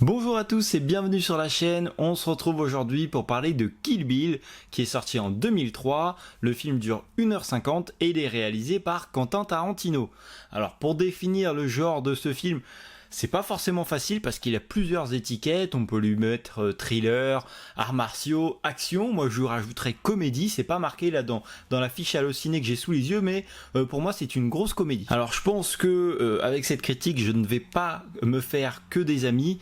Bonjour à tous et bienvenue sur la chaîne. On se retrouve aujourd'hui pour parler de Kill Bill qui est sorti en 2003. Le film dure 1h50 et il est réalisé par Quentin Tarantino. Alors pour définir le genre de ce film, c'est pas forcément facile parce qu'il a plusieurs étiquettes. On peut lui mettre thriller, arts martiaux, action. Moi je lui rajouterais comédie. C'est pas marqué là dans la fiche Allociné que j'ai sous les yeux, mais pour moi c'est une grosse comédie. Alors je pense que avec cette critique je ne vais pas me faire que des amis,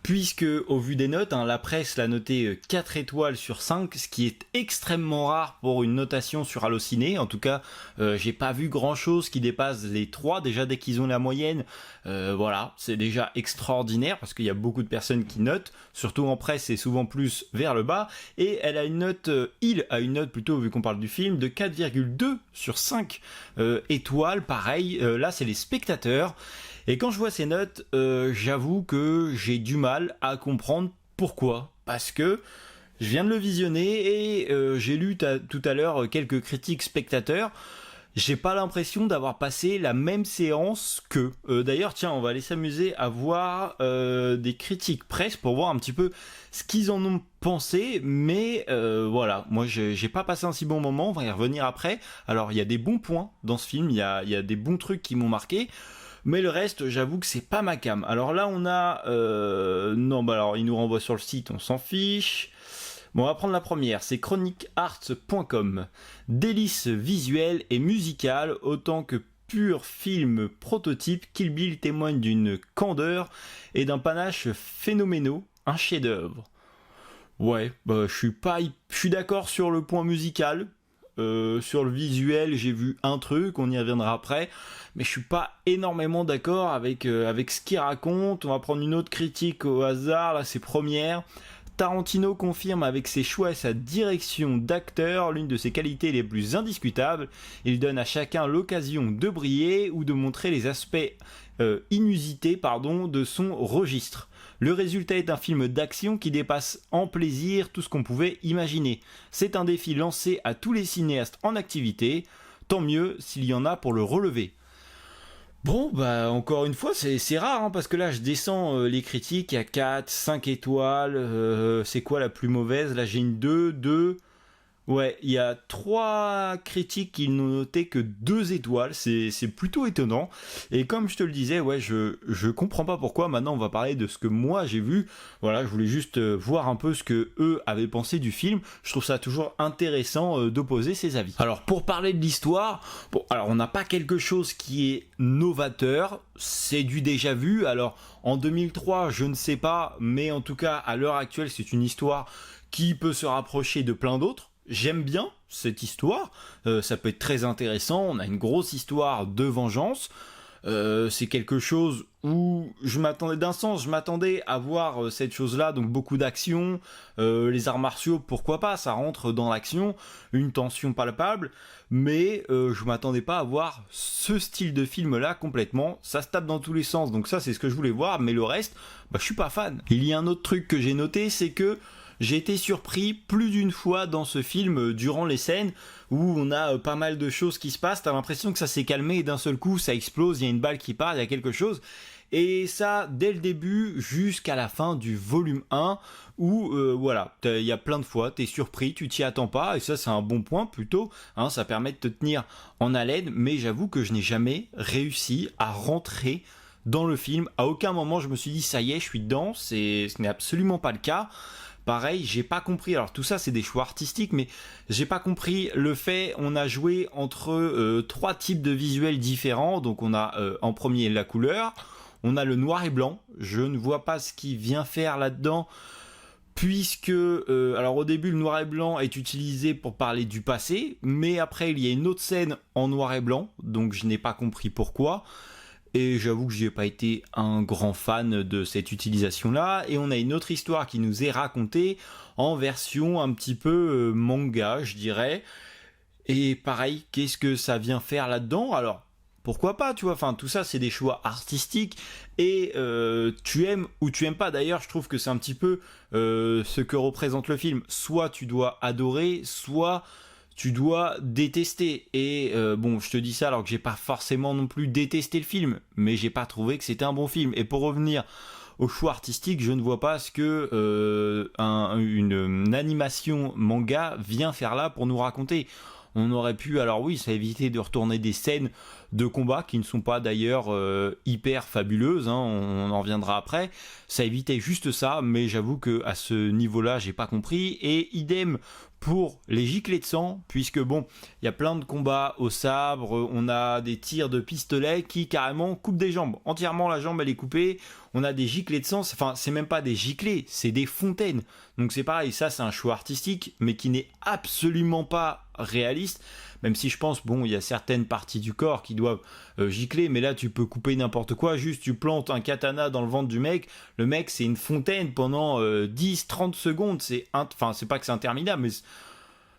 puisque au vu des notes, la presse l'a noté 4 étoiles sur 5, ce qui est extrêmement rare pour une notation sur Allociné. En tout cas, j'ai pas vu grand chose qui dépasse les 3, déjà dès qu'ils ont la moyenne, voilà, c'est déjà extraordinaire, parce qu'il y a beaucoup de personnes qui notent, surtout en presse c'est souvent plus vers le bas, et elle a une note, il a une note plutôt, vu qu'on parle du film, de 4,2 sur 5 étoiles, pareil, là c'est les spectateurs. Et quand je vois ces notes, j'avoue que j'ai du mal à comprendre pourquoi. Parce que je viens de le visionner et j'ai lu tout à l'heure quelques critiques spectateurs. J'ai pas l'impression d'avoir passé la même séance qu'eux. D'ailleurs, tiens, on va aller s'amuser à voir des critiques presse pour voir un petit peu ce qu'ils en ont pensé. Mais voilà, moi j'ai pas passé un si bon moment, on va y revenir après. Alors il y a des bons points dans ce film, il y a des bons trucs qui m'ont marqué. Mais le reste, j'avoue que c'est pas ma came. Alors là, on a... non, bah alors, il nous renvoie sur le site, on s'en fiche. Bon, on va prendre la première, c'est chroniquearts.com. Délice visuelle et musicale, autant que pur film prototype, Kill Bill témoigne d'une candeur et d'un panache phénoménaux, un chef-d'œuvre. Ouais, bah je suis d'accord sur le point musical. Sur le visuel, j'ai vu un truc, on y reviendra après, mais je suis pas énormément d'accord avec ce qu'il raconte. On va prendre une autre critique au hasard, là c'est première. Tarantino confirme avec ses choix et sa direction d'acteur l'une de ses qualités les plus indiscutables. Il donne à chacun l'occasion de briller ou de montrer les aspects inusités de son registre. Le résultat est un film d'action qui dépasse en plaisir tout ce qu'on pouvait imaginer. C'est un défi lancé à tous les cinéastes en activité, tant mieux s'il y en a pour le relever. Bon, bah encore une fois, c'est rare, parce que là je descends les critiques à 4, 5 étoiles, c'est quoi la plus mauvaise? Là j'ai une 2. Ouais, il y a 3 critiques qui n'ont noté que 2 étoiles, c'est plutôt étonnant. Et comme je te le disais, ouais, je comprends pas pourquoi. Maintenant, on va parler de ce que moi j'ai vu. Voilà, je voulais juste voir un peu ce que eux avaient pensé du film. Je trouve ça toujours intéressant d'opposer ses avis. Alors, pour parler de l'histoire, bon, alors on n'a pas quelque chose qui est novateur, c'est du déjà vu. Alors, en 2003, je ne sais pas, mais en tout cas, à l'heure actuelle, c'est une histoire qui peut se rapprocher de plein d'autres. J'aime bien cette histoire, ça peut être très intéressant, on a une grosse histoire de vengeance, c'est quelque chose où je m'attendais à voir cette chose-là, donc beaucoup d'action, les arts martiaux, pourquoi pas, ça rentre dans l'action, une tension palpable, mais je m'attendais pas à voir ce style de film-là complètement, ça se tape dans tous les sens, donc ça c'est ce que je voulais voir, mais le reste, bah je suis pas fan. Il y a un autre truc que j'ai noté, c'est que j'ai été surpris plus d'une fois dans ce film durant les scènes où on a pas mal de choses qui se passent, t'as l'impression que ça s'est calmé et d'un seul coup ça explose, il y a une balle qui part, il y a quelque chose. Et ça, dès le début jusqu'à la fin du volume 1, où voilà, il y a plein de fois, t'es surpris, tu t'y attends pas, et ça c'est un bon point plutôt, ça permet de te tenir en haleine, mais j'avoue que je n'ai jamais réussi à rentrer dans le film. À aucun moment je me suis dit ça y est, je suis dedans, ce n'est absolument pas le cas. Pareil, j'ai pas compris, alors tout ça c'est des choix artistiques, mais j'ai pas compris le fait, on a joué entre 3 types de visuels différents, donc on a en premier la couleur, on a le noir et blanc, je ne vois pas ce qu'il vient faire là-dedans, puisque, alors au début le noir et blanc est utilisé pour parler du passé, mais après il y a une autre scène en noir et blanc, donc je n'ai pas compris pourquoi. Et j'avoue que j'ai pas été un grand fan de cette utilisation-là. Et on a une autre histoire qui nous est racontée en version un petit peu manga, je dirais. Et pareil, qu'est-ce que ça vient faire là-dedans? Alors, pourquoi pas, tu vois, enfin tout ça c'est des choix artistiques et tu aimes ou tu aimes pas. D'ailleurs je trouve que c'est un petit peu ce que représente le film, soit tu dois adorer, soit tu dois détester. Et bon, je te dis ça alors que j'ai pas forcément non plus détesté le film, mais j'ai pas trouvé que c'était un bon film. Et pour revenir au choix artistique, je ne vois pas ce que une animation manga vient faire là pour nous raconter. On aurait pu, alors oui, ça éviter de retourner des scènes de combat qui ne sont pas d'ailleurs hyper fabuleuses, hein, on en reviendra après. Ça évitait juste ça, mais j'avoue que à ce niveau-là, j'ai pas compris. Et idem pour les giclées de sang, puisque bon, il y a plein de combats au sabre, on a des tirs de pistolet qui carrément coupent des jambes. Entièrement la jambe elle est coupée, on a des giclées de sang, enfin c'est même pas des giclées, c'est des fontaines. Donc c'est pareil, ça c'est un choix artistique, mais qui n'est absolument pas réaliste. Même si je pense, bon, il y a certaines parties du corps qui doivent gicler, mais là tu peux couper n'importe quoi, juste tu plantes un katana dans le ventre du mec, le mec c'est une fontaine pendant 10-30 secondes, enfin c'est pas que c'est interminable, mais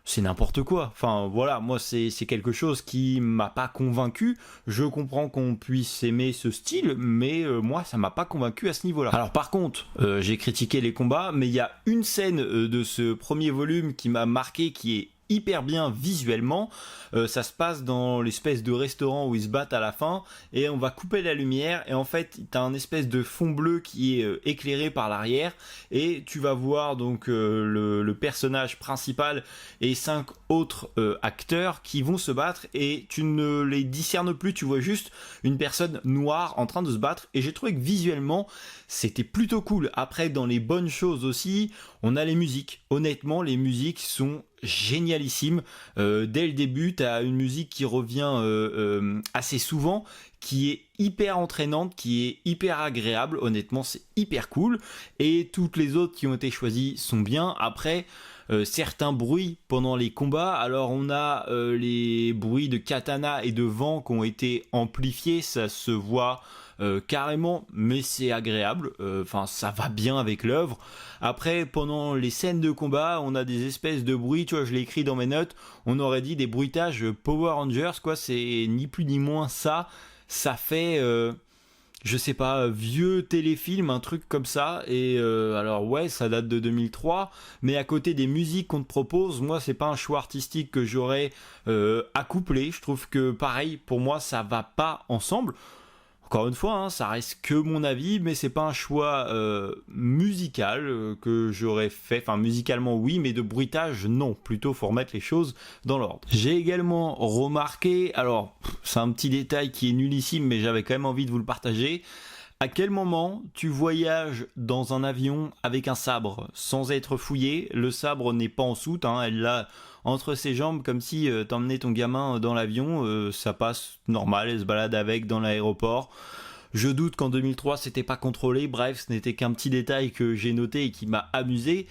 c'est n'importe quoi. Enfin voilà, moi c'est quelque chose qui m'a pas convaincu. Je comprends qu'on puisse aimer ce style, mais moi ça m'a pas convaincu à ce niveau-là. Alors par contre, j'ai critiqué les combats, mais il y a une scène de ce premier volume qui m'a marqué, qui est hyper bien visuellement. Ça se passe dans l'espèce de restaurant où ils se battent à la fin et on va couper la lumière et en fait t'as un espèce de fond bleu qui est éclairé par l'arrière et tu vas voir donc le personnage principal et 5 autres acteurs qui vont se battre et tu ne les discernes plus, tu vois juste une personne noire en train de se battre et j'ai trouvé que visuellement c'était plutôt cool. Après dans les bonnes choses aussi, on a les musiques. Honnêtement les musiques sont génialissime. Dès le début, tu as une musique qui revient assez souvent, qui est hyper entraînante, qui est hyper agréable. Honnêtement, c'est hyper cool. Et toutes les autres qui ont été choisies sont bien. Après, certains bruits pendant les combats. Alors, on a les bruits de katana et de vent qui ont été amplifiés. Ça se voit carrément, mais c'est agréable. Enfin, ça va bien avec l'œuvre. Après, pendant les scènes de combat, on a des espèces de bruits, tu vois, je l'ai écrit dans mes notes, on aurait dit des bruitages Power Rangers, quoi, c'est ni plus ni moins ça. Ça fait, je sais pas, vieux téléfilm, un truc comme ça, et alors ouais, ça date de 2003, mais à côté des musiques qu'on te propose, moi, c'est pas un choix artistique que j'aurais accoupler. Je trouve que, pareil, pour moi, ça va pas ensemble. Encore une fois, hein, ça reste que mon avis, mais c'est pas un choix musical que j'aurais fait. Enfin, musicalement oui, mais de bruitage non. Plutôt, faut remettre les choses dans l'ordre. J'ai également remarqué, alors c'est un petit détail qui est nullissime, mais j'avais quand même envie de vous le partager. À quel moment tu voyages dans un avion avec un sabre sans être fouillé? Le sabre n'est pas en soute, hein, elle l'a entre ses jambes comme si t'emmenais ton gamin dans l'avion, ça passe normal, elle se balade avec dans l'aéroport. Je doute qu'en 2003 c'était pas contrôlé, bref, ce n'était qu'un petit détail que j'ai noté et qui m'a amusé.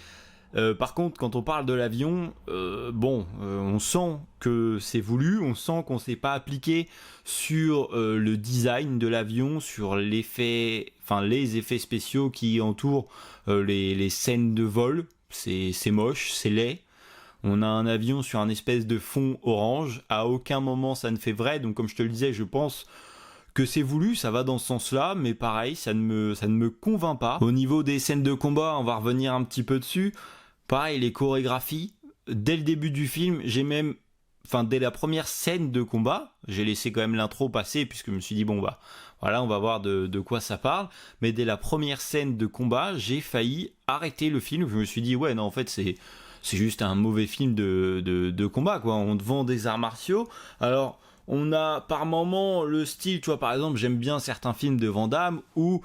Par contre, quand on parle de l'avion, on sent que c'est voulu, on sent qu'on s'est pas appliqué sur le design de l'avion, sur l'effet, enfin les effets spéciaux qui entourent les scènes de vol. C'est moche, c'est laid. On a un avion sur un espèce de fond orange. À aucun moment ça ne fait vrai. Donc comme je te le disais, je pense que c'est voulu, ça va dans ce sens-là, mais pareil, ça ne me convainc pas. Au niveau des scènes de combat, on va revenir un petit peu dessus. Pareil, les chorégraphies, dès le début du film, dès la première scène de combat, j'ai laissé quand même l'intro passer, puisque je me suis dit, bon bah, voilà, on va voir de quoi ça parle, mais dès la première scène de combat, j'ai failli arrêter le film, je me suis dit, ouais, non, en fait, c'est juste un mauvais film de combat, quoi, on te vend des arts martiaux, alors... On a par moment le style, tu vois, par exemple, j'aime bien certains films de Van Damme où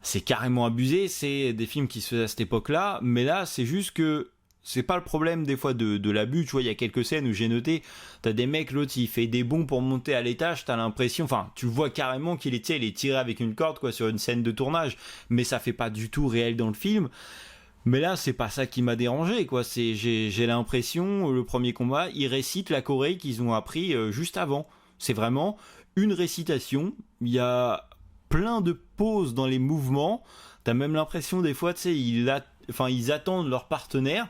c'est carrément abusé, c'est des films qui se faisaient à cette époque-là, mais là, c'est juste que c'est pas le problème des fois de l'abus, tu vois, il y a quelques scènes où j'ai noté, t'as des mecs, l'autre il fait des bonds pour monter à l'étage, t'as l'impression, enfin, tu vois carrément qu'il est tiré avec une corde, quoi, sur une scène de tournage, mais ça fait pas du tout réel dans le film. Mais là, c'est pas ça qui m'a dérangé, quoi. J'ai l'impression, le premier combat, ils récitent la choré qu'ils ont appris juste avant. C'est vraiment une récitation. Il y a plein de pauses dans les mouvements. T'as même l'impression, des fois, tu sais, ils attendent leur partenaire.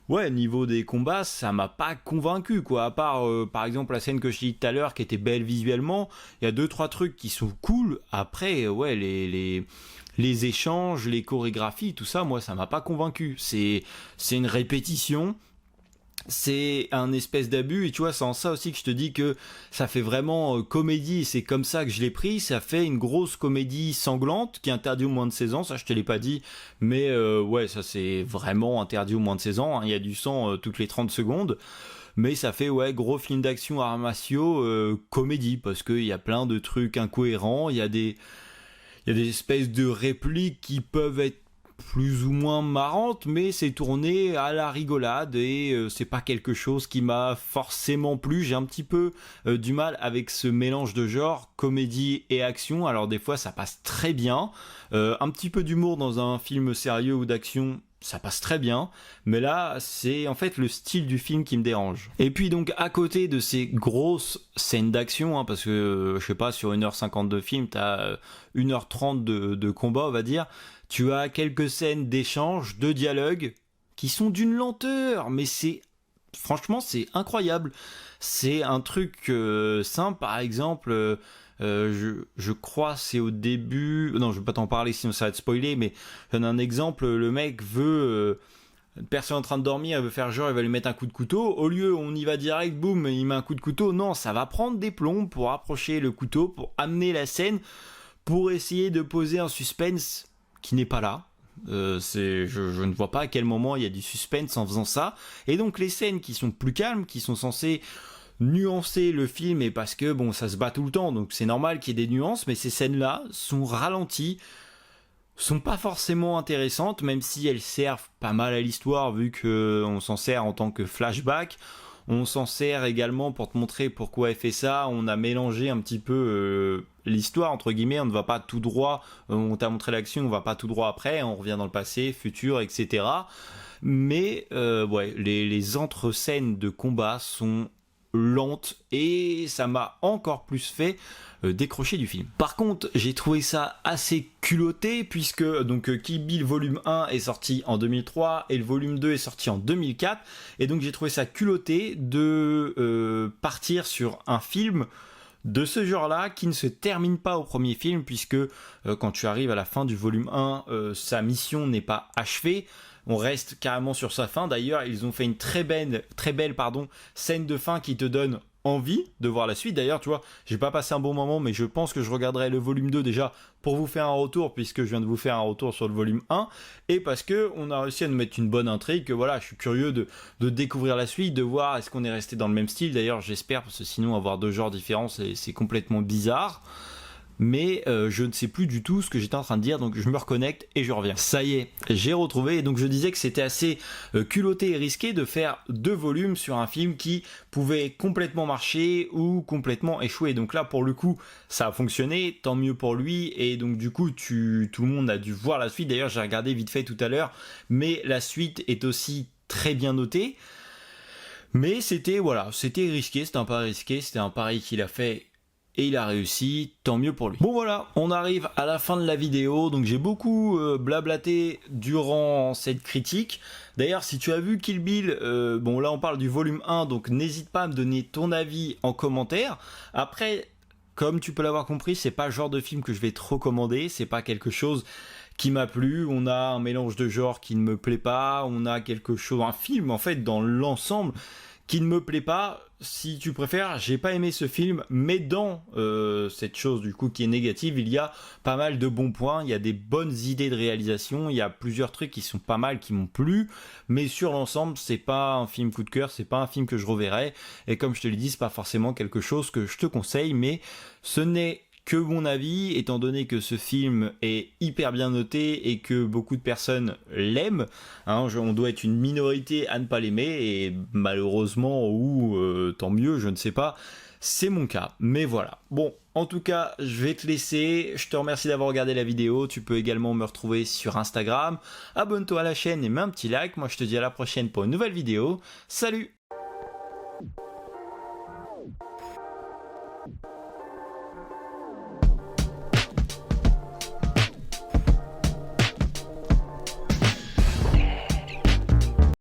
Ouais, niveau des combats, ça m'a pas convaincu, quoi. À part, par exemple, la scène que je t'ai dit tout à l'heure, qui était belle visuellement. Il y a 2-3 trucs qui sont cool. Après, ouais, les échanges, les chorégraphies, tout ça, moi, ça m'a pas convaincu. C'est une répétition. c'est un espèce d'abus, et tu vois, c'est en ça aussi que je te dis que ça fait vraiment comédie, et c'est comme ça que je l'ai pris. Ça fait une grosse comédie sanglante qui est interdite aux moins de 16 ans, ça je te l'ai pas dit, mais ouais, ça c'est vraiment interdit aux moins de 16 ans, hein. Il y a du sang toutes les 30 secondes, mais ça fait, ouais, gros film d'action arts martiaux, comédie, parce qu'il y a plein de trucs incohérents, il y a des espèces de répliques qui peuvent être plus ou moins marrante, mais c'est tourné à la rigolade, et c'est pas quelque chose qui m'a forcément plu. J'ai un petit peu du mal avec ce mélange de genres, comédie et action. Alors des fois ça passe très bien, un petit peu d'humour dans un film sérieux ou d'action, ça passe très bien, mais là c'est en fait le style du film qui me dérange. Et puis donc à côté de ces grosses scènes d'action, hein, parce que je sais pas, sur 1h50 de film, t'as 1h30 de combat, on va dire, tu as quelques scènes d'échange, de dialogue, qui sont d'une lenteur, mais franchement c'est incroyable. C'est un truc simple, par exemple, je crois c'est au début, non je vais pas t'en parler sinon ça va te spoiler, mais je donne un exemple. Le mec veut, une personne en train de dormir, elle veut faire genre, il va lui mettre un coup de couteau, au lieu on y va direct, boum, il met un coup de couteau, non, ça va prendre des plombs pour approcher le couteau, pour amener la scène, pour essayer de poser un suspense qui n'est pas là. Je ne vois pas à quel moment il y a du suspense en faisant ça. Et donc les scènes qui sont plus calmes, qui sont censées nuancer le film, et parce que bon, ça se bat tout le temps, donc c'est normal qu'il y ait des nuances, mais ces scènes-là sont ralenties, sont pas forcément intéressantes, même si elles servent pas mal à l'histoire, vu qu'on s'en sert en tant que flashback. On s'en sert également pour te montrer pourquoi elle fait ça. On a mélangé un petit peu l'histoire, entre guillemets. On ne va pas tout droit, on t'a montré l'action, on va pas tout droit après, on revient dans le passé, futur, etc. Mais ouais, les entre-scènes de combat sont lentes, et ça m'a encore plus fait décrocher du film. Par contre, j'ai trouvé ça assez culotté, puisque donc Kill Bill volume 1 est sorti en 2003 et le volume 2 est sorti en 2004, et donc j'ai trouvé ça culotté de partir sur un film de ce genre-là qui ne se termine pas au premier film, puisque quand tu arrives à la fin du volume 1, sa mission n'est pas achevée. On reste carrément sur sa fin. D'ailleurs, ils ont fait une très belle scène de fin qui te donne envie de voir la suite. D'ailleurs, tu vois, j'ai pas passé un bon moment, mais je pense que je regarderai le volume 2 déjà pour vous faire un retour, puisque je viens de vous faire un retour sur le volume 1, et parce que on a réussi à nous mettre une bonne intrigue, que voilà, je suis curieux de découvrir la suite, de voir est-ce qu'on est resté dans le même style. D'ailleurs, j'espère, parce que sinon avoir deux genres différents, c'est complètement bizarre. Mais je ne sais plus du tout ce que j'étais en train de dire, donc je me reconnecte et je reviens. Ça y est, j'ai retrouvé, et donc je disais que c'était assez culotté et risqué de faire deux volumes sur un film qui pouvait complètement marcher ou complètement échouer. Donc là, pour le coup, ça a fonctionné, tant mieux pour lui, et donc du coup, tout le monde a dû voir la suite. D'ailleurs, j'ai regardé vite fait tout à l'heure, mais la suite est aussi très bien notée. Mais c'était risqué, c'était un pari risqué, c'était un pari qu'il a fait, et il a réussi, tant mieux pour lui. Bon voilà, on arrive à la fin de la vidéo, donc j'ai beaucoup blablaté durant cette critique. D'ailleurs, si tu as vu Kill Bill, bon là on parle du volume 1, donc n'hésite pas à me donner ton avis en commentaire. Après, comme tu peux l'avoir compris, c'est pas le genre de film que je vais te recommander, c'est pas quelque chose qui m'a plu. On a un mélange de genres qui ne me plaît pas, on a un film en fait dans l'ensemble qui ne me plaît pas. Si tu préfères, j'ai pas aimé ce film, mais dans cette chose du coup qui est négative, il y a pas mal de bons points, il y a des bonnes idées de réalisation, il y a plusieurs trucs qui sont pas mal, qui m'ont plu, mais sur l'ensemble, c'est pas un film coup de cœur, c'est pas un film que je reverrai, et comme je te l'ai dit, c'est pas forcément quelque chose que je te conseille, mais ce n'est que mon avis, étant donné que ce film est hyper bien noté et que beaucoup de personnes l'aiment, hein, on doit être une minorité à ne pas l'aimer, et malheureusement, ou tant mieux, je ne sais pas, c'est mon cas, mais voilà. Bon, en tout cas, je vais te laisser, je te remercie d'avoir regardé la vidéo, tu peux également me retrouver sur Instagram, abonne-toi à la chaîne et mets un petit like, moi je te dis à la prochaine pour une nouvelle vidéo, salut!